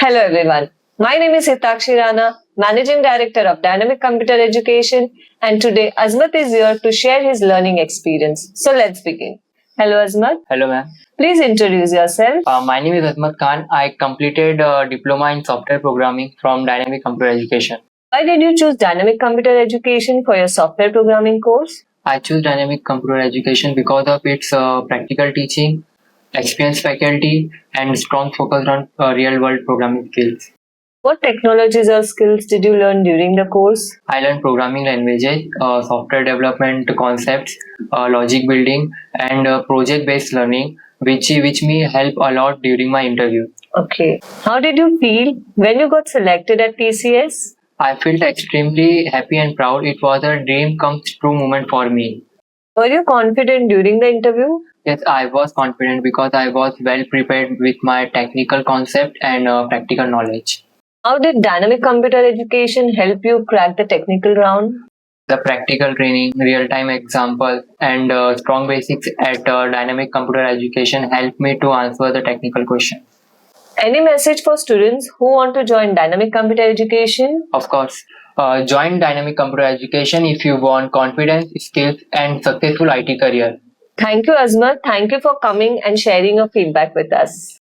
Hello everyone. My name is Hitakshi Rana, Managing Director of Dynamic Computer Education, and today Azmat is here to share his learning experience. So let's begin. Hello Azmat. Hello, ma'am. Please introduce yourself. My name is Azmat Khan. I completed Diploma in Software Programming from Dynamic Computer Education. Why did you choose Dynamic Computer Education for your software programming course? I choose Dynamic Computer Education because of its practical teaching, experienced faculty, and strong focus on real-world programming skills. What technologies or skills did you learn during the course? I learned programming languages, software development concepts, logic building, and project-based learning, which me help a lot during my interview. Okay. How did you feel when you got selected at TCS? I felt extremely happy and proud. It was a dream come true moment for me. Were you confident during the interview? Yes, I was confident because I was well prepared with my technical concept and practical knowledge. How did Dynamic Computer Education help you crack the technical round? The practical training, real-time examples, and strong basics at Dynamic Computer Education helped me to answer the technical questions. Any message for students who want to join Dynamic Computer Education? Of course, join Dynamic Computer Education if you want confidence, skills, and successful IT career. Thank you, Azmat. Thank you for coming and sharing your feedback with us.